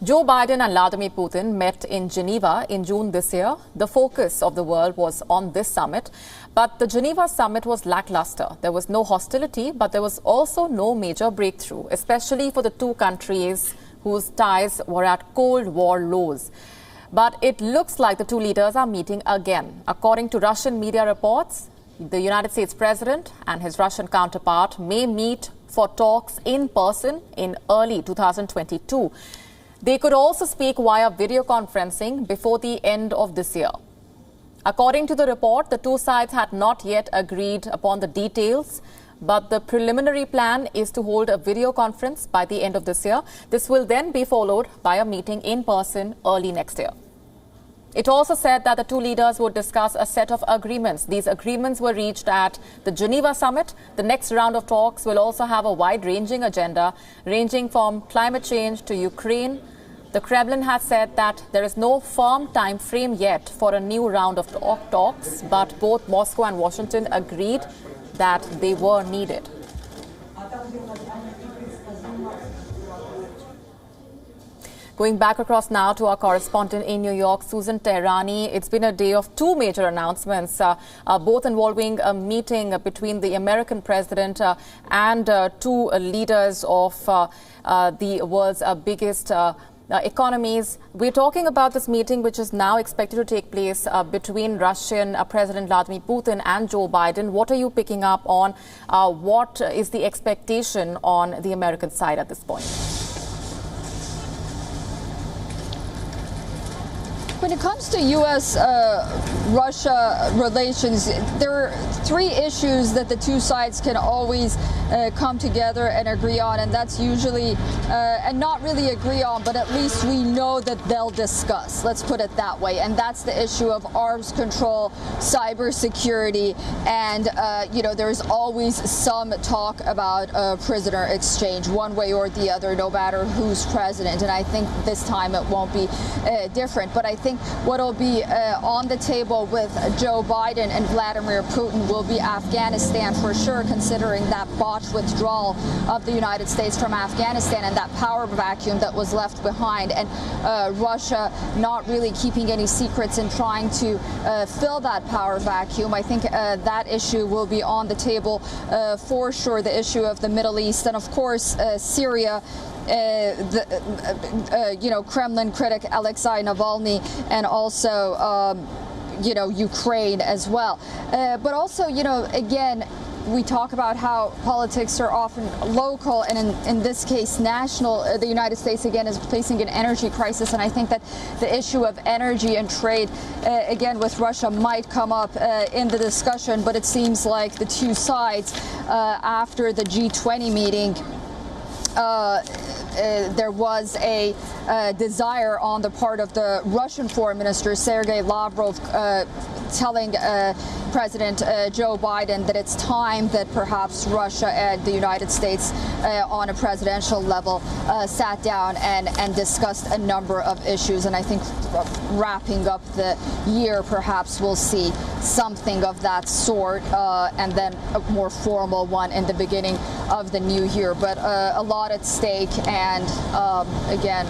Joe Biden and Vladimir Putin met in Geneva in June this year. The focus of the world was on this summit, but the Geneva summit was lackluster. There was no hostility, but there was also no major breakthrough, especially for the two countries whose ties were at Cold War lows. But it looks like the two leaders are meeting again. According to Russian media reports, the United States president and his Russian counterpart may meet for talks in person in early 2022. They could also speak via video conferencing before the end of this year. According to the report, the two sides had not yet agreed upon the details, but the preliminary plan is to hold a video conference by the end of this year. This will then be followed by a meeting in person early next year. It also said that the two leaders would discuss a set of agreements. These agreements were reached at the Geneva summit. The next round of talks will also have a wide-ranging agenda, ranging from climate change to Ukraine. The Kremlin has said that there is no firm time frame yet for a new round of talks, but both Moscow and Washington agreed that they were needed. Going back across now to our correspondent in New York, Susan Tehrani. It's been a day of two major announcements, both involving a meeting between the American president and two leaders of the world's biggest economies. We're talking about this meeting, which is now expected to take place between Russian President Vladimir Putin and Joe Biden. What are you picking up on? What is the expectation on the American side at this point? When it comes to U.S.-Russia relations, there are three issues that the two sides can always come together and agree on, and that's usually, and not really agree on, but at least we know that they'll discuss. Let's put it that way. And that's the issue of arms control, cybersecurity, and, there's always some talk about prisoner exchange, one way or the other, no matter who's president. And I think this time it won't be different. But I think what will be on the table with Joe Biden and Vladimir Putin will be Afghanistan for sure, considering that botched withdrawal of the United States from Afghanistan and that power vacuum that was left behind, and Russia not really keeping any secrets and trying to fill that power vacuum. I think that issue will be on the table for sure, the issue of the Middle East, and of course Syria. Kremlin critic Alexei Navalny, and also, Ukraine as well. But also, again, we talk about how politics are often local and in this case national. The United States again is facing an energy crisis, and I think that the issue of energy and trade again with Russia might come up in the discussion, but it seems like the two sides after the G20 meeting there was a desire on the part of the Russian Foreign Minister Sergei Lavrov telling President Joe Biden that it's time that perhaps Russia and the United States on a presidential level sat down and discussed a number of issues. And I think wrapping up the year, perhaps we'll see something of that sort, and then a more formal one in the beginning of the new year. But a lot at stake, and again,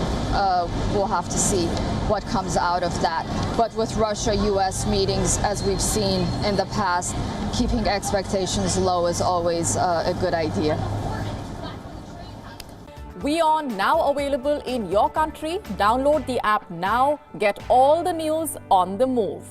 we'll have to see what comes out of that. But with Russia-U.S. meetings, as we've seen in the past, keeping expectations low is always a good idea. WION now available in your country. Download the app now. Get all the news on the move.